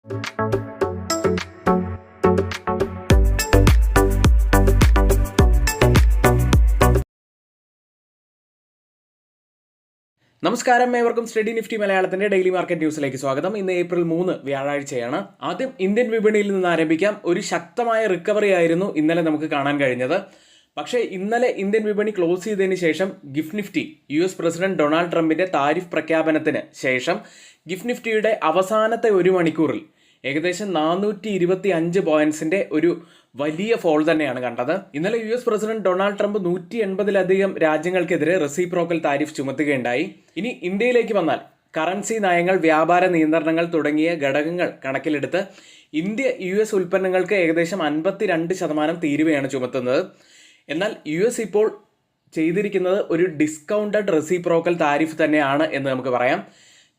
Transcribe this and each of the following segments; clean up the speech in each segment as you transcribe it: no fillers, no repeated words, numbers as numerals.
നമസ്കാരം, ഏവർക്കും study Nifty മലയാളത്തിന്റെ ഡെയിലി മാർക്കറ്റ് ന്യൂസിലേക്ക് സ്വാഗതം. ഇന്ന് ഏപ്രിൽ 3 വ്യാഴാഴ്ചയാണ്. ആദ്യം ഇന്ത്യൻ വിപണിയിൽ നിന്ന് ആരംഭിക്കാം. ഒരു ശക്തമായ റിക്കവറി ആയിരുന്നു ഇന്നലെ നമുക്ക് കാണാൻ കഴിഞ്ഞത്. പക്ഷേ ഇന്നലെ ഇന്ത്യൻ വിപണി ക്ലോസ് ചെയ്തതിന് ശേഷം gift Nifty US president Donald ട്രംപിന്റെ താരിഫ് പ്രഖ്യാപനത്തിന് ശേഷം ഗിഫ്റ്റ് നിഫ്റ്റിയുടെ അവസാനത്തെ ഒരു മണിക്കൂറിൽ ഏകദേശം 425 പോയിന്റ്സിന്റെ ഒരു വലിയ ഫോൾ തന്നെയാണ് കണ്ടത്. ഇന്നലെ US പ്രസിഡന്റ് ഡൊണാൾഡ് ട്രംപ് 180-ലധികം രാജ്യങ്ങൾക്കെതിരെ റെസിപ്രോക്കൽ താരിഫ് ചുമത്തുകയുണ്ടായി. ഇനി ഇന്ത്യയിലേക്ക് വന്നാൽ കറൻസി നയങ്ങൾ, വ്യാപാര നിയന്ത്രണങ്ങൾ തുടങ്ങിയ ഘടകങ്ങൾ കണക്കിലെടുത്ത് ഇന്ത്യ US ഉൽപ്പന്നങ്ങൾക്ക് ഏകദേശം 52% തീരുവയാണ് ചുമത്തുന്നത്. എന്നാൽ US ഇപ്പോൾ ചെയ്തിരിക്കുന്നത് ഒരു ഡിസ്കൗണ്ടഡ് റെസിപ്രോക്കൽ താരിഫ് തന്നെയാണ് എന്ന് നമുക്ക് പറയാം.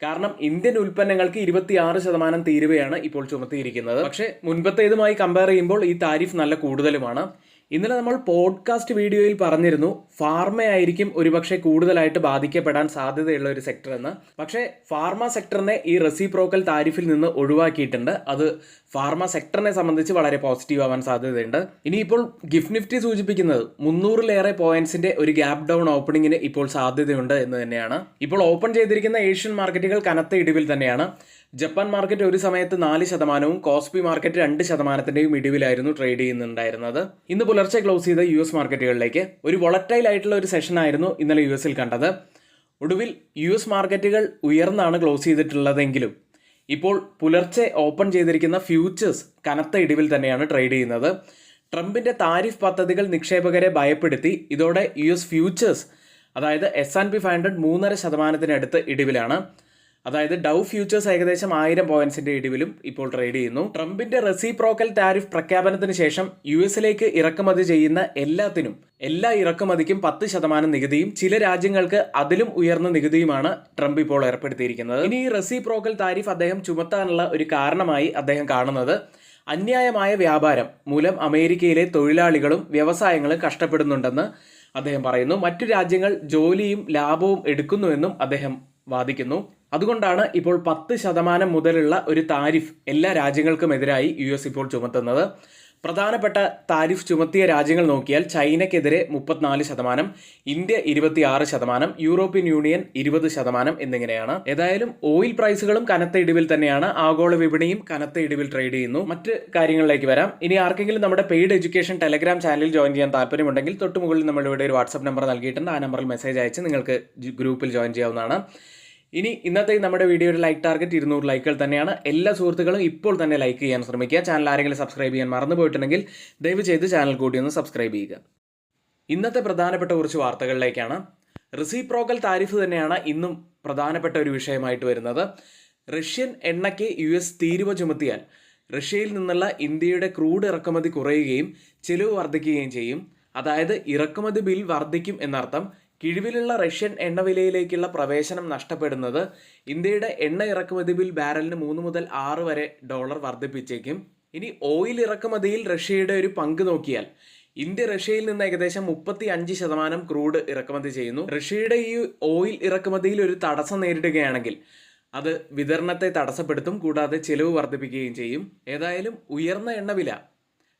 കാരണം ഇന്ത്യൻ ഉൽപ്പന്നങ്ങൾക്ക് 26% തീരുവയാണ് ഇപ്പോൾ ചുമത്തിയിരിക്കുന്നത്. പക്ഷേ മുൻപത്തേതുമായി കമ്പയർ ചെയ്യുമ്പോൾ ഈ താരിഫ് നല്ല കൂടുതലുമാണ്. ഇന്നലെ നമ്മൾ പോഡ്കാസ്റ്റ് വീഡിയോയിൽ പറഞ്ഞിരുന്നു ഫാർമയായിരിക്കും ഒരുപക്ഷെ കൂടുതലായിട്ട് ബാധിക്കപ്പെടാൻ സാധ്യതയുള്ള ഒരു സെക്ടർ എന്ന്. പക്ഷേ ഫാർമ സെക്ടറിനെ ഈ റെസിപ്രോക്കൽ താരിഫിൽ നിന്ന് ഒഴിവാക്കിയിട്ടുണ്ട്. അത് ഫാർമ സെക്ടറിനെ സംബന്ധിച്ച് വളരെ പോസിറ്റീവ് ആവാൻ സാധ്യതയുണ്ട്. ഇനിയിപ്പോൾ ഗിഫ്റ്റ് നിഫ്റ്റി സൂചിപ്പിക്കുന്നത് 300-ലേറെ പോയിന്റ്സിന്റെ ഒരു ഗ്യാപ് ഡൗൺ ഓപ്പണിങ്ങിന് ഇപ്പോൾ സാധ്യതയുണ്ട് എന്ന് തന്നെയാണ്. ഇപ്പോൾ ഓപ്പൺ ചെയ്തിരിക്കുന്ന ഏഷ്യൻ മാർക്കറ്റുകൾ കനത്ത ഇടിവിൽ തന്നെയാണ്. ജപ്പാൻ മാർക്കറ്റ് ഒരു സമയത്ത് 4%, കോസ്പി മാർക്കറ്റ് 2%-ന്റെയും ഇടിവിലായിരുന്നു ട്രേഡ് ചെയ്യുന്നുണ്ടായിരുന്നത്. ഇന്ന് പുലർച്ചെ ക്ലോസ് ചെയ്ത US മാർക്കറ്റുകളിലേക്ക് ഒരു വോളറ്റൈൽ ആയിട്ടുള്ള ഒരു സെഷൻ ആയിരുന്നു ഇന്നലെ US-ൽ കണ്ടത്. ഒടുവിൽ US മാർക്കറ്റുകൾ ഉയർന്നാണ് ക്ലോസ് ചെയ്തിട്ടുള്ളതെങ്കിലും ഇപ്പോൾ പുലർച്ചെ ഓപ്പൺ ചെയ്തിരിക്കുന്ന ഫ്യൂച്ചേഴ്സ് കനത്ത ഇടിവിൽ തന്നെയാണ് ട്രേഡ് ചെയ്യുന്നത്. ട്രംപിന്റെ താരിഫ് പദ്ധതികൾ നിക്ഷേപകരെ ഭയപ്പെടുത്തി. ഇതോടെ US ഫ്യൂച്ചേഴ്സ്, അതായത് S&P 500 3.5%-അടുത്ത് ഇടിവിലാണ്. അതായത് ഡൗ ഫ്യൂച്ചേഴ്സ് ഏകദേശം 1000 പോയിന്റ്സിന്റെ ഇടിവിലും ഇപ്പോൾ ട്രേഡ് ചെയ്യുന്നു. ട്രംപിന്റെ റെസിപ്രോക്കൽ താരിഫ് പ്രഖ്യാപനത്തിന് ശേഷം US-ലേക്ക് ഇറക്കുമതി ചെയ്യുന്ന എല്ലാ ഇറക്കുമതിക്കും 10% നികുതിയും ചില രാജ്യങ്ങൾക്ക് അതിലും ഉയർന്ന നികുതിയുമാണ് ട്രംപ് ഇപ്പോൾ ഏർപ്പെടുത്തിയിരിക്കുന്നത്. ഇനി ഈ റെസിപ്രോക്കൽ താരിഫ് അദ്ദേഹം ചുമത്താനുള്ള ഒരു കാരണമായി അദ്ദേഹം കാണുന്നത് അന്യായമായ വ്യാപാരം മൂലം അമേരിക്കയിലെ തൊഴിലാളികളും വ്യവസായങ്ങളും കഷ്ടപ്പെടുന്നുണ്ടെന്ന് അദ്ദേഹം പറയുന്നു. മറ്റു രാജ്യങ്ങൾ ജോലിയും ലാഭവും എടുക്കുന്നുവെന്നും അദ്ദേഹം വാദിക്കുന്നു. അതുകൊണ്ടാണ് ഇപ്പോൾ 10% മുതലുള്ള ഒരു താരിഫ് എല്ലാ രാജ്യങ്ങൾക്കുമെതിരായി US ഇപ്പോൾ ചുമത്തുന്നത്. പ്രധാനപ്പെട്ട താരിഫ് ചുമത്തിയ രാജ്യങ്ങൾ നോക്കിയാൽ ചൈനയ്ക്കെതിരെ 34%, ഇന്ത്യ 26%, യൂറോപ്യൻ യൂണിയൻ 20% എന്നിങ്ങനെയാണ്. ഏതായാലും ഓയിൽ പ്രൈസുകളും കനത്ത ഇടിവിൽ തന്നെയാണ്. ആഗോള വിപണിയും കനത്ത ഇടിവിൽ ട്രേഡ് ചെയ്യുന്നു. മറ്റ് കാര്യങ്ങളിലേക്ക് വരാം. ഇനി ആർക്കെങ്കിലും നമ്മുടെ പെയ്ഡ് എഡ്യൂക്കേഷൻ ടെലഗ്രാം ചാനലിൽ ജോയിൻ ചെയ്യാൻ താല്പര്യമുണ്ടെങ്കിൽ തൊട്ടുമുകളിൽ നമ്മളിവിടെ ഒരു വാട്സ്ആപ്പ് നമ്പർ നൽകിയിട്ടുണ്ട്. ആ നമ്പറിൽ മെസ്സേജ് അയച്ച് നിങ്ങൾക്ക് ഗ്രൂപ്പിൽ ജോയിൻ ചെയ്യാവുന്നതാണ്. ഇനി ഇന്നത്തെ നമ്മുടെ വീഡിയോയുടെ ലൈക്ക് ടാർഗറ്റ് 200 ലൈക്കുകൾ തന്നെയാണ്. എല്ലാ സുഹൃത്തുക്കളും ഇപ്പോൾ തന്നെ ലൈക്ക് ചെയ്യാൻ ശ്രമിക്കുക. ചാനൽ ആരെങ്കിലും സബ്സ്ക്രൈബ് ചെയ്യാൻ മറന്നുപോയിട്ടുണ്ടെങ്കിൽ ദയവ് ചെയ്ത് ചാനൽ കൂടി ഒന്ന് സബ്സ്ക്രൈബ് ചെയ്യുക. ഇന്നത്തെ പ്രധാനപ്പെട്ട കുറച്ച് വാർത്തകളിലേക്കാണ്. റെസിപ്രോക്കൽ താരിഫ് തന്നെയാണ് ഇന്നും പ്രധാനപ്പെട്ട ഒരു വിഷയമായിട്ട് വരുന്നത്. റഷ്യൻ എണ്ണയ്ക്ക് US തീരുവ ചുമത്തിയാൽ റഷ്യയിൽ നിന്നുള്ള ഇന്ത്യയുടെ ക്രൂഡ് ഇറക്കുമതി കുറയുകയും ചെലവ് വർദ്ധിക്കുകയും ചെയ്യും. അതായത് ഇറക്കുമതി ബിൽ വർദ്ധിക്കും എന്നർത്ഥം. കിഴിവിലുള്ള റഷ്യൻ എണ്ണവിലയിലേക്കുള്ള പ്രവേശനം നഷ്ടപ്പെടുന്നത് ഇന്ത്യയുടെ എണ്ണ ഇറക്കുമതി ബിൽ ബാരലിന് $3 മുതൽ $6 വരെ വർദ്ധിപ്പിച്ചേക്കും. ഇനി ഓയിൽ ഇറക്കുമതിയിൽ റഷ്യയുടെ ഒരു പങ്ക് നോക്കിയാൽ ഇന്ത്യ റഷ്യയിൽ നിന്ന് ഏകദേശം 35% ക്രൂഡ് ഇറക്കുമതി ചെയ്യുന്നു. റഷ്യയുടെ ഈ ഓയിൽ ഇറക്കുമതിയിൽ ഒരു തടസ്സം നേരിടുകയാണെങ്കിൽ അത് വിതരണത്തെ തടസ്സപ്പെടുത്തും, കൂടാതെ ചെലവ് വർദ്ധിപ്പിക്കുകയും ചെയ്യും. ഏതായാലും ഉയർന്ന എണ്ണവില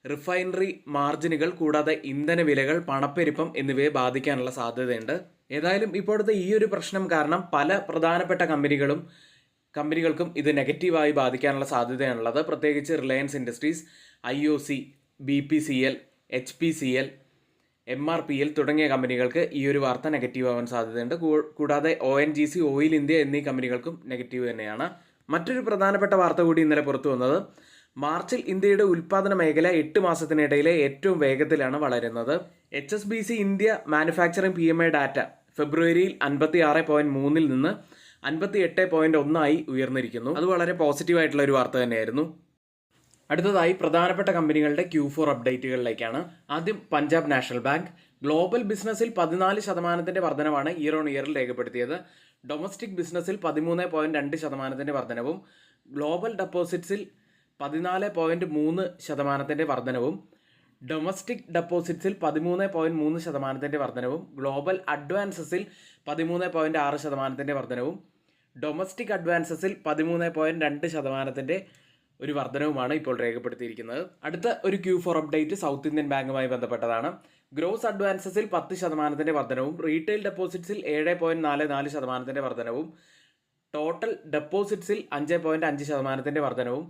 റിഫൈനറി മാർജിനുകൾ, കൂടാതെ ഇന്ധന വിലകൾ, പണപ്പെരുപ്പം എന്നിവയെ ബാധിക്കാനുള്ള സാധ്യതയുണ്ട്. ഏതായാലും ഇപ്പോഴത്തെ ഈ ഒരു പ്രശ്നം കാരണം പല പ്രധാനപ്പെട്ട കമ്പനികൾക്കും ഇത് നെഗറ്റീവായി ബാധിക്കാനുള്ള സാധ്യതയാണുള്ളത്. പ്രത്യേകിച്ച് Reliance industries, IOC, BPCL, HPCL, MRPL തുടങ്ങിയ കമ്പനികൾക്ക് ഈ ഒരു വാർത്ത നെഗറ്റീവ് ആവാൻ സാധ്യതയുണ്ട്. കൂടാതെ ONGC, ഓയിൽ ഇന്ത്യ എന്നീ കമ്പനികൾക്കും നെഗറ്റീവ് തന്നെയാണ്. മറ്റൊരു പ്രധാനപ്പെട്ട വാർത്ത കൂടി ഇന്നലെ പുറത്തു വന്നത്, മാർച്ചിൽ ഇന്ത്യയുടെ ഉൽപ്പാദന മേഖല 8 മാസത്തിനിടയിലെ ഏറ്റവും വേഗത്തിലാണ് വളരുന്നത്. HSBC India manufacturing PMI data ഫെബ്രുവരിയിൽ 56.3-ൽ നിന്ന് 58.1 ഉയർന്നിരിക്കുന്നു. അത് വളരെ പോസിറ്റീവായിട്ടുള്ള ഒരു വാർത്ത തന്നെയായിരുന്നു. അടുത്തതായി പ്രധാനപ്പെട്ട കമ്പനികളുടെ Q4 അപ്ഡേറ്റുകളിലേക്കാണ്. ആദ്യം പഞ്ചാബ് നാഷണൽ ബാങ്ക്. ഗ്ലോബൽ ബിസിനസ്സിൽ 14% വർധനവാണ് ഇയർ ഓൺ ഇയറിൽ രേഖപ്പെടുത്തിയത്. ഡൊമസ്റ്റിക് ബിസിനസ്സിൽ 13.2% വർധനവും, ഗ്ലോബൽ ഡെപ്പോസിറ്റ്സിൽ 14.3% വർധനവും, ഡൊമസ്റ്റിക് ഡെപ്പോസിറ്റ്സിൽ 13.3% വർധനവും, ഗ്ലോബൽ അഡ്വാൻസസിൽ 13.6% വർധനവും, ഡൊമസ്റ്റിക് അഡ്വാൻസസിൽ 13.2% ഒരു വർധനവുമാണ് ഇപ്പോൾ രേഖപ്പെടുത്തിയിരിക്കുന്നത്. അടുത്ത ഒരു Q4 അപ്ഡേറ്റ് സൗത്ത് ഇന്ത്യൻ ബാങ്കുമായി ബന്ധപ്പെട്ടതാണ്. ഗ്രോസ് അഡ്വാൻസസിൽ 10% വർധനവും റീറ്റെയിൽ ഡെപ്പോസിറ്റ്സിൽ 7.44% വർധനവും ടോട്ടൽ ഡെപ്പോസിറ്റ്സിൽ 5.5% വർധനവും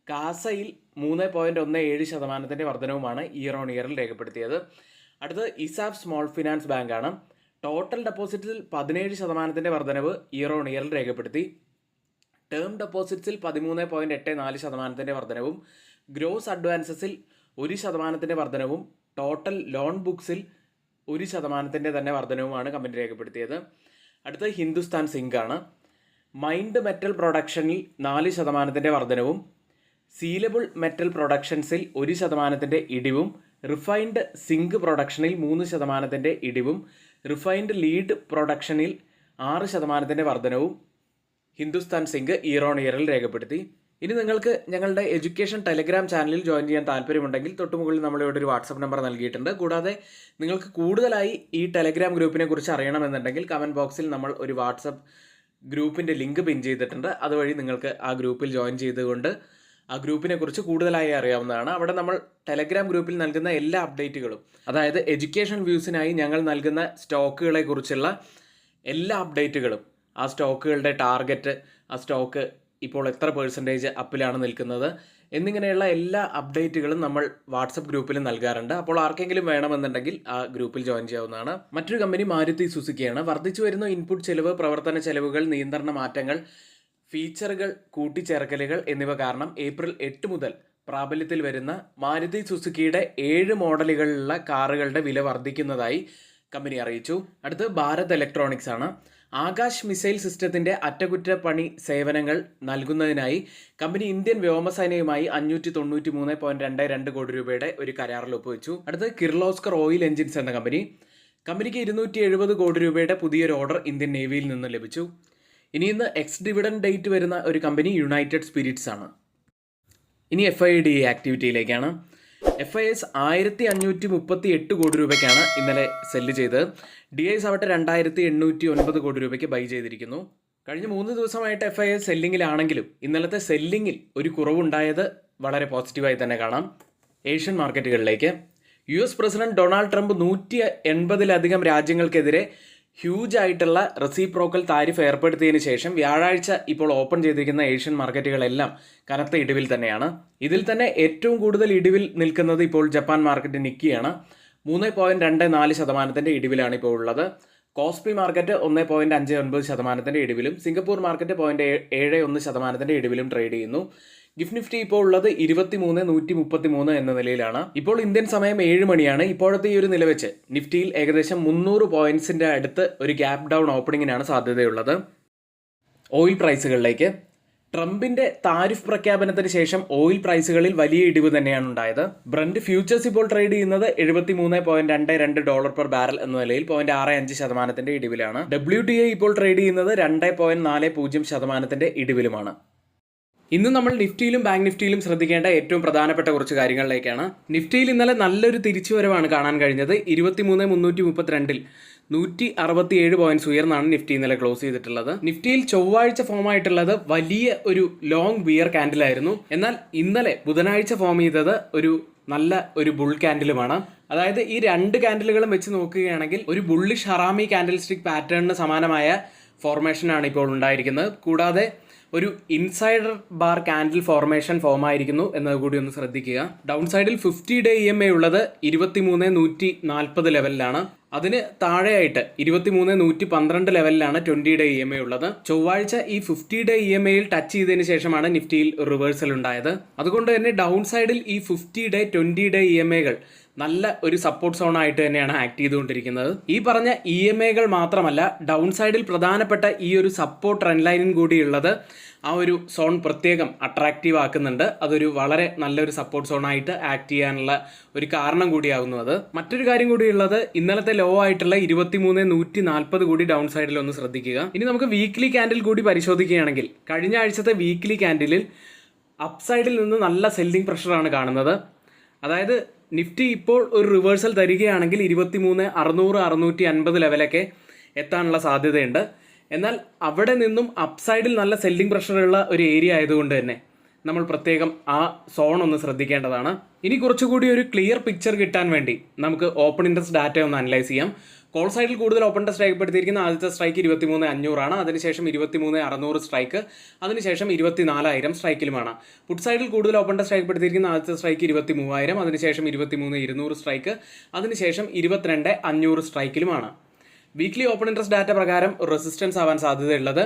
കാസയിൽ 3.17% വർധനവുമാണ് ഇയർ ഓൺ ഇയറിൽ രേഖപ്പെടുത്തിയത്. അടുത്തത് ഇസാഫ് സ്മോൾ ഫിനാൻസ് ബാങ്കാണ്. ടോട്ടൽ ഡെപ്പോസിറ്റിൽ 17% വർധനവ് ഇയർ ഓൺ ഇയറിൽ രേഖപ്പെടുത്തി. ടേം ഡെപ്പോസിറ്റ്സിൽ 13.84% വർധനവും ഗ്രോസ് അഡ്വാൻസസിൽ 1% വർധനവും ടോട്ടൽ ലോൺ ബുക്സിൽ 1% തന്നെ വർധനവുമാണ് കമ്പനി രേഖപ്പെടുത്തിയത്. അടുത്തത് ഹിന്ദുസ്ഥാൻ സിങ്ക് ആണ്. മൈൻഡ് മെറ്റൽ പ്രൊഡക്ഷനിൽ 4% വർധനവും സീലബിൾ മെറ്റൽ പ്രൊഡക്ഷൻസിൽ 1% ഇടിവും റിഫൈൻഡ് സിങ്ക് പ്രൊഡക്ഷനിൽ 3% ഇടിവും റിഫൈൻഡ് ലീഡ് പ്രൊഡക്ഷനിൽ 6% വർധനവും ഹിന്ദുസ്ഥാൻ സിങ്ക് ഇയർ ഓൺ ഇയറിൽ രേഖപ്പെടുത്തി. ഇനി നിങ്ങൾക്ക് ഞങ്ങളുടെ എഡ്യൂക്കേഷൻ ടെലഗ്രാം ചാനലിൽ ജോയിൻ ചെയ്യാൻ താല്പര്യമുണ്ടെങ്കിൽ തൊട്ടുമുകളിൽ നമ്മളിവിടെ ഒരു വാട്സപ്പ് നമ്പർ നൽകിയിട്ടുണ്ട്. കൂടാതെ നിങ്ങൾക്ക് കൂടുതലായി ഈ ടെലഗ്രാം ഗ്രൂപ്പിനെ കുറിച്ച് അറിയണമെന്നുണ്ടെങ്കിൽ കമൻറ്റ് ബോക്സിൽ നമ്മൾ ഒരു വാട്സപ്പ് ഗ്രൂപ്പിൻ്റെ ലിങ്ക് പിൻ ചെയ്തിട്ടുണ്ട്. അതുവഴി നിങ്ങൾക്ക് ആ ഗ്രൂപ്പിൽ ജോയിൻ ചെയ്തുകൊണ്ട് ആ ഗ്രൂപ്പിനെ കുറിച്ച് കൂടുതലായി അറിയാവുന്നതാണ്. അവിടെ നമ്മൾ ടെലഗ്രാം ഗ്രൂപ്പിൽ നൽകുന്ന എല്ലാ അപ്ഡേറ്റുകളും, അതായത് എഡ്യൂക്കേഷൻ വ്യൂസിനായി ഞങ്ങൾ നൽകുന്ന സ്റ്റോക്കുകളെ കുറിച്ചുള്ള എല്ലാ അപ്ഡേറ്റുകളും, ആ സ്റ്റോക്കുകളുടെ ടാർഗറ്റ്, ആ സ്റ്റോക്ക് ഇപ്പോൾ എത്ര % അപ്പിലാണ് നിൽക്കുന്നത് എന്നിങ്ങനെയുള്ള എല്ലാ അപ്ഡേറ്റുകളും നമ്മൾ വാട്സപ്പ് ഗ്രൂപ്പിൽ നൽകാറുണ്ട്. അപ്പോൾ ആർക്കെങ്കിലും വേണമെന്നുണ്ടെങ്കിൽ ആ ഗ്രൂപ്പിൽ ജോയിൻ ചെയ്യാവുന്നതാണ്. മറ്റൊരു കമ്പനി മാരുതി സുസുക്കിയാണ്. വർദ്ധിച്ചു വരുന്ന ഇൻപുട്ട് ചെലവ്, പ്രവർത്തന ചെലവുകൾ, നിയന്ത്രണ മാറ്റങ്ങൾ, ഫീച്ചറുകൾ, കൂട്ടിച്ചേർക്കലുകൾ എന്നിവ കാരണം ഏപ്രിൽ 8 മുതൽ പ്രാബല്യത്തിൽ വരുന്ന മാരുതി സുസുക്കിയുടെ 7 മോഡലുകളിലുള്ള കാറുകളുടെ വില വർദ്ധിക്കുന്നതായി കമ്പനി അറിയിച്ചു. അടുത്ത് ഭാരത് ഇലക്ട്രോണിക്സ് ആണ്. ആകാശ് മിസൈൽ സിസ്റ്റത്തിന്റെ അറ്റകുറ്റപ്പണി സേവനങ്ങൾ നൽകുന്നതിനായി കമ്പനി ഇന്ത്യൻ വ്യോമസേനയുമായി 593.22 കോടി രൂപയുടെ ഒരു കരാറിൽ ഒപ്പുവെച്ചു. അടുത്ത് കിർലോസ്കർ ഓയിൽ എഞ്ചിൻസ് എന്ന കമ്പനിക്ക് 270 കോടി രൂപയുടെ പുതിയൊരു ഓർഡർ ഇന്ത്യൻ നേവിയിൽ നിന്ന് ലഭിച്ചു. ഇന്ന് എക്സ് ഡിവിഡൻഡ് ഡേറ്റ് വരുന്ന ഒരു കമ്പനി യുണൈറ്റഡ് സ്പിരിറ്റ്സ് ആണ്. ഇനി FIDA ആക്ടിവിറ്റിയിലേക്കാണ്. FIS 1538 കോടി രൂപയ്ക്കാണ് ഇന്നലെ സെല്ല് ചെയ്തത്. DIs ആവട്ടെ 2809 കോടി രൂപയ്ക്ക് ബൈ ചെയ്തിരിക്കുന്നു. കഴിഞ്ഞ 3 ദിവസമായിട്ട് FIS സെല്ലിങ്ങിലാണെങ്കിലും ഇന്നലത്തെ സെല്ലിങ്ങിൽ ഒരു കുറവുണ്ടായത് വളരെ പോസിറ്റീവായി തന്നെ കാണാം. ഏഷ്യൻ മാർക്കറ്റുകളിലേക്ക് US പ്രസിഡന്റ് ഡൊണാൾഡ് ട്രംപ് 180-ലധികം രാജ്യങ്ങൾക്കെതിരെ ഹ്യൂജ് ആയിട്ടുള്ള റെസിപ്രോക്കൽ താരിഫ് ഏർപ്പെടുത്തിയതിനു ശേഷം വ്യാഴാഴ്ച ഇപ്പോൾ ഓപ്പൺ ചെയ്തിരിക്കുന്ന ഏഷ്യൻ മാർക്കറ്റുകളെല്ലാം കനത്ത ഇടിവിൽ തന്നെയാണ്. ഇതിൽ തന്നെ ഏറ്റവും കൂടുതൽ ഇടിവിൽ നിൽക്കുന്നത് ഇപ്പോൾ ജപ്പാൻ മാർക്കറ്റ് നിക്കിയാണ്. 3.24% ഇടിവിലാണ് ഇപ്പോൾ ഉള്ളത്. കോസ്പി മാർക്കറ്റ് 1.59% ഇടിവിലും സിംഗപ്പൂർ മാർക്കറ്റ് 0.71% ഇടിവിലും ട്രേഡ് ചെയ്യുന്നു. ഗിഫ്റ്റ് നിഫ്റ്റി ഇപ്പോൾ ഉള്ളത് 23,133 എന്ന നിലയിലാണ്. ഇപ്പോൾ ഇന്ത്യൻ സമയം 7 മണിയാണ്. ഇപ്പോഴത്തെ ഈ ഒരു നില വെച്ച് നിഫ്റ്റിയിൽ ഏകദേശം 300 പോയിന്റ്സിന്റെ അടുത്ത് ഒരു ഗ്യാപ് ഡൗൺ ഓപ്പണിങ്ങിനാണ് സാധ്യതയുള്ളത്. ഓയിൽ പ്രൈസുകളിലേക്ക്. ട്രംപിന്റെ താരിഫ് പ്രഖ്യാപനത്തിന് ശേഷം ഓയിൽ പ്രൈസുകളിൽ വലിയ ഇടിവ് തന്നെയാണ് ഉണ്ടായത്. ബ്രന്റ് ഫ്യൂച്ചേഴ്സ് ഇപ്പോൾ ട്രേഡ് ചെയ്യുന്നത് $73.22 പെർ ബാരൽ എന്ന നിലയിൽ 0.65% ഇടിവിലാണ്. WTI ഇപ്പോൾ ട്രേഡ് ചെയ്യുന്നത് 2.40% ഇടിവിലുമാണ്. ഇന്ന് നമ്മൾ നിഫ്റ്റിയിലും ബാങ്ക് നിഫ്റ്റിയിലും ശ്രദ്ധിക്കേണ്ട ഏറ്റവും പ്രധാനപ്പെട്ട കുറച്ച് കാര്യങ്ങളിലേക്കാണ്. നിഫ്റ്റിയിൽ ഇന്നലെ നല്ലൊരു തിരിച്ചുവരവാണ് കാണാൻ കഴിഞ്ഞത്. 23,332-ൽ 167 പോയിന്റ്സ് ഉയർന്നാണ് നിഫ്റ്റി ഇന്നലെ ക്ലോസ് ചെയ്തിട്ടുള്ളത്. നിഫ്റ്റിയിൽ ചൊവ്വാഴ്ച ഫോം ആയിട്ടുള്ളത് വലിയ ഒരു ലോങ് ബിയർ കാൻഡിലായിരുന്നു. എന്നാൽ ഇന്നലെ ബുധനാഴ്ച ഫോം ചെയ്തത് നല്ല ഒരു ബുൾ കാൻഡിലുമാണ്. അതായത് ഈ 2 കാൻഡിലുകളും വെച്ച് നോക്കുകയാണെങ്കിൽ ഒരു ബുള്ളിഷ് ഹറാമി കാൻഡിൽ സ്റ്റിക് പാറ്റേണിന് സമാനമായ ഫോർമേഷനാണ് ഇപ്പോൾ ഉണ്ടായിരിക്കുന്നത്. കൂടാതെ ഒരു insider bar candle formation form ആയിരിക്കുന്നു എന്നത് കൂടി ഒന്ന് ശ്രദ്ധിക്കുക. ഡൗൺ സൈഡിൽ 50-ഡേ EMA ഉള്ളത് 23,140 ലെവലിലാണ്. അതിന് താഴെയായിട്ട് 23,112 ലെവലിലാണ് 20-ഡേ EMA ഉള്ളത്. ചൊവ്വാഴ്ച ഈ 50-ഡേ EMAയിൽ ടച്ച് ചെയ്തതിന് ശേഷമാണ് നിഫ്റ്റിയിൽ റിവേഴ്സൽ ഉണ്ടായത്. അതുകൊണ്ട് തന്നെ ഡൗൺ സൈഡിൽ ഈ 50-ഡേ 20-ഡേ EMAകൾ നല്ല ഒരു സപ്പോർട്ട് സോൺ ആയിട്ട് തന്നെയാണ് ആക്ട് ചെയ്തുകൊണ്ടിരിക്കുന്നത്. ഈ പറഞ്ഞ EMAകൾ മാത്രമല്ല, ഡൗൺ സൈഡിൽ പ്രധാനപ്പെട്ട ഈ ഒരു സപ്പോർട്ട് ട്രെൻഡ് ലൈനും കൂടിയുള്ളത് ആ ഒരു സോൺ പ്രത്യേകം അട്രാക്റ്റീവ് ആക്കുന്നുണ്ട്. അതൊരു വളരെ നല്ലൊരു സപ്പോർട്ട് സോണായിട്ട് ആക്ട് ചെയ്യാനുള്ള ഒരു കാരണം കൂടിയാകുന്നു അത്. മറ്റൊരു കാര്യം കൂടിയുള്ളത്, ഇന്നലത്തെ ലോ ആയിട്ടുള്ള 23,140 കൂടി ഡൗൺ സൈഡിൽ ഒന്ന് ശ്രദ്ധിക്കുക. ഇനി നമുക്ക് വീക്ക്ലി കാൻഡിൽ കൂടി പരിശോധിക്കുകയാണെങ്കിൽ കഴിഞ്ഞ ആഴ്ചത്തെ വീക്ക്ലി കാൻഡിലിൽ അപ്സൈഡിൽ നിന്ന് നല്ല സെല്ലിംഗ് പ്രഷറാണ് കാണുന്നത്. അതായത് നിഫ്റ്റി ഇപ്പോൾ ഒരു റിവേഴ്സൽ തരികയാണെങ്കിൽ 23,600-650 ലെവലൊക്കെ എത്താനുള്ള സാധ്യതയുണ്ട്. എന്നാൽ അവിടെ നിന്നും അപ്സൈഡിൽ നല്ല സെല്ലിംഗ് പ്രഷറുള്ള ഒരു ഏരിയ ആയതുകൊണ്ട് തന്നെ നമ്മൾ പ്രത്യേകം ആ സോൺ ഒന്ന് ശ്രദ്ധിക്കേണ്ടതാണ്. ഇനി കുറച്ചുകൂടി ഒരു ക്ലിയർ പിക്ചർ കിട്ടാൻ വേണ്ടി നമുക്ക് ഓപ്പൺ ഇൻട്രസ്റ്റ് ഡാറ്റ ഒന്ന് അനലൈസ് ചെയ്യാം. കോൾ സൈഡിൽ കൂടുതൽ ഓപ്പൺ ഇൻട്രസ്റ്റ് രേഖപ്പെടുത്തിയിരിക്കുന്ന ആദ്യത്തെ സ്ട്രൈക്ക് 23,500 അതിനുശേഷം 23,600 സ്ട്രൈക്ക്, അതിനുശേഷം 24,000 സ്ട്രൈക്കിലുമാണ്. പുട്ട് സൈഡിൽ കൂടുതൽ ഓപ്പൺ ഇൻട്രസ്റ്റ് രേഖപ്പെടുത്തിയിരിക്കുന്ന ആദ്യത്തെ സ്ട്രൈക്ക് 23,000 അതിനുശേഷം 23,200 സ്ട്രൈക്ക്, അതിനുശേഷം 22,500 സ്ട്രൈക്കിലുമാണ്. വീക്ക്ലി ഓപ്പൺ ഇൻട്രസ്റ്റ് ഡാറ്റ പ്രകാരം റെസിസ്റ്റൻസ് ആവാൻ സാധ്യതയുള്ളത്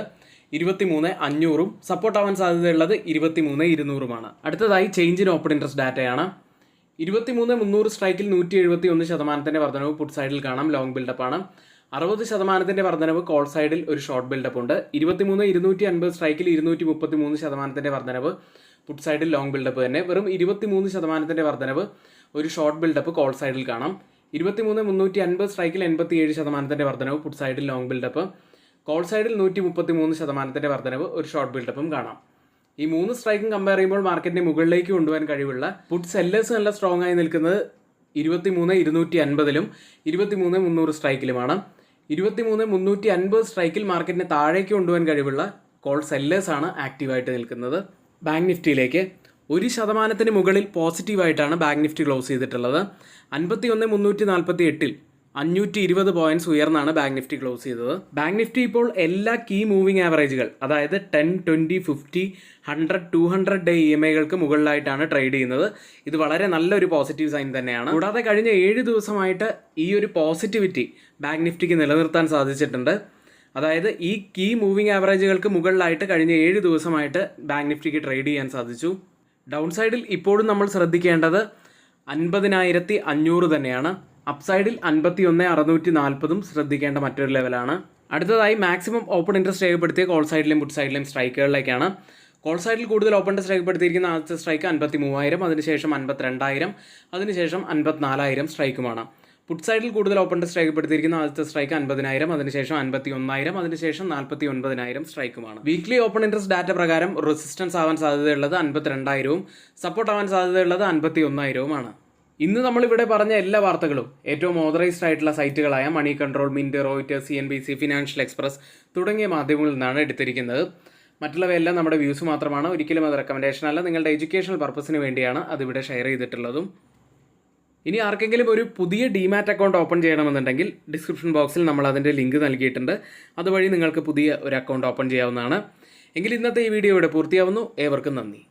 23,500 സപ്പോർട്ട് ആവാൻ സാധ്യതയുള്ളത് 23,200. അടുത്തതായി ചേഞ്ച് ഇൻ ഓപ്പൺ ഇൻട്രസ്റ്റ് ഡാറ്റയാണ്. 23,300 സ്ട്രൈക്കിൽ 171% വർധനവ് പുട്ട് സൈഡിൽ കാണാം, ലോങ് ബിൽഡപ്പാണ്. 60% വർധനവ് കോൾ സൈഡിൽ ഒരു ഷോർട്ട് ബിൽഡപ്പ് ഉണ്ട്. 23,250 സ്ട്രൈക്കിൽ 233% വർധനവ് പുട്ട് സൈഡിൽ ലോങ് ബിൽഡപ്പ് തന്നെ. വെറും 23% വർധനവ് ഒരു ഷോർട്ട് ബിൽഡപ്പ് കോൾ സൈഡിൽ കാണാം. 23,350 സ്ട്രൈക്കിൽ 87% വർധനവ് പുട്ട് സൈഡിൽ ലോങ് ബിൽഡപ്പ്, കോൾ സൈഡിൽ 133% വർധനവ് ഒരു ഷോർട്ട് ബിൽഡപ്പും കാണാം. ഈ 3 സ്ട്രൈക്കും കമ്പയർ ചെയ്യുമ്പോൾ മാർക്കറ്റിനെ മുകളിലേക്ക് കൊണ്ടുപോകാൻ കഴിവുള്ള പുട്ട് സെല്ലേഴ്സ് നല്ല സ്ട്രോങ് ആയി നിൽക്കുന്നത് 23,250 23,300 സ്ട്രൈക്കിലുമാണ്. 23,350 സ്ട്രൈക്കിൽ മാർക്കറ്റിനെ താഴേക്ക് കൊണ്ടുപോകാൻ കഴിവുള്ള കോൾ സെല്ലേഴ്സാണ് ആക്റ്റീവായിട്ട് നിൽക്കുന്നത്. ബാങ്ക് നിഫ്റ്റിയിലേക്ക് 1% മുകളിൽ പോസിറ്റീവായിട്ടാണ് ബാങ്ക് നിഫ്റ്റി ക്ലോസ് ചെയ്തിട്ടുള്ളത്. 51,348 520 പോയിന്റ്സ് ഉയർന്നാണ് ബാങ്ക് നിഫ്റ്റി ക്ലോസ് ചെയ്തത്. ബാങ്ക് നിഫ്റ്റി ഇപ്പോൾ എല്ലാ കീ മൂവിംഗ് ആവറേജുകൾ, അതായത് 10, 20, 50, 100, 200 ഡേ EMAകൾക്ക് മുകളിലായിട്ടാണ് ട്രേഡ് ചെയ്യുന്നത്. ഇത് വളരെ നല്ലൊരു പോസിറ്റീവ് സൈൻ തന്നെയാണ്. കൂടാതെ കഴിഞ്ഞ 7 ദിവസമായിട്ട് ഈ ഒരു പോസിറ്റിവിറ്റി ബാങ്ക് നിഫ്റ്റിക്ക് നിലനിർത്താൻ സാധിച്ചിട്ടുണ്ട്. അതായത് ഈ കീ മൂവിംഗ് ആവറേജുകൾക്ക് മുകളിലായിട്ട് കഴിഞ്ഞ 7 ദിവസമായിട്ട് ബാങ്ക് നിഫ്റ്റിക്ക് ട്രേഡ് ചെയ്യാൻ സാധിച്ചു. ഡൗൺ സൈഡിൽ ഇപ്പോഴും നമ്മൾ ശ്രദ്ധിക്കേണ്ടത് 50,500 തന്നെയാണ്. അപ്സൈഡിൽ 51,640 ശ്രദ്ധിക്കേണ്ട മറ്റൊരു ലെവലാണ്. അടുത്തതായി മാക്സിമം ഓപ്പൺ ഇൻട്രസ്റ്റ് രേഖപ്പെടുത്തിയ കോൾ സൈഡിലും പുട്ട് സൈഡിലും സ്ട്രൈക്കുകളിലേക്കാണ്. കോൾ സൈഡിൽ കൂടുതൽ ഓപ്പൺ ഇൻട്രസ്റ്റ് രേഖപ്പെടുത്തിയിരിക്കുന്ന ആദ്യത്തെ സ്ട്രൈക്ക് 53,000 അതിനുശേഷം 52,000 അതിനുശേഷം 54,000 സ്ട്രൈക്കുമാണ്. പുട്ട് സൈഡിൽ കൂടുതൽ ഓപ്പൺ ഇൻട്രസ്റ്റ് രേഖപ്പെടുത്തിയിരിക്കുന്ന ആദ്യത്തെ സ്ട്രൈക്ക് 50,000 അതിനുശേഷം 51,000 അതിനുശേഷം 49,000 സ്ട്രൈക്കുമാണ്. വീക്ക്ലി ഓപ്പൺ ഇൻട്രസ്റ്റ് ഡാറ്റ പ്രകാരം റെസിസ്റ്റൻസ് ആവാൻ സാധ്യതയുള്ളത് 52,000 സപ്പോർട്ട് ആവാൻ സാധ്യതയുള്ളത് 51,000. ഇന്ന് നമ്മളിവിടെ പറഞ്ഞ എല്ലാ വാർത്തകളും ഏറ്റവും ഓതറൈസ്ഡ് ആയിട്ടുള്ള സൈറ്റുകളായ Moneycontrol, Mint, Reuters, CNBC, Financial Express തുടങ്ങിയ മാധ്യമങ്ങളിൽ നിന്നാണ് എടുത്തിരിക്കുന്നത്. മറ്റുള്ളവയെല്ലാം നമ്മുടെ വ്യൂസ് മാത്രമാണ്. ഒരിക്കലും അത് റെക്കമെൻഡേഷൻ അല്ല. നിങ്ങളുടെ എഡ്യൂക്കേഷണൽ പർപ്പസിന് വേണ്ടിയാണ് അതിവിടെ ഷെയർ ചെയ്തിട്ടുള്ളതും. ഇനി ആർക്കെങ്കിലും ഒരു പുതിയ ഡിമാറ്റ് അക്കൗണ്ട് ഓപ്പൺ ചെയ്യണമെന്നുണ്ടെങ്കിൽ ഡിസ്ക്രിപ്ഷൻ ബോക്സിൽ നമ്മൾ അതിൻ്റെ ലിങ്ക് നൽകിയിട്ടുണ്ട്. അതുവഴി നിങ്ങൾക്ക് പുതിയ ഒരു അക്കൗണ്ട് ഓപ്പൺ ചെയ്യാവുന്നതാണ്. എങ്കിൽ ഇന്നത്തെ ഈ വീഡിയോ ഇവിടെ പൂർത്തിയാവുന്നു. ഏവർക്കും നന്ദി.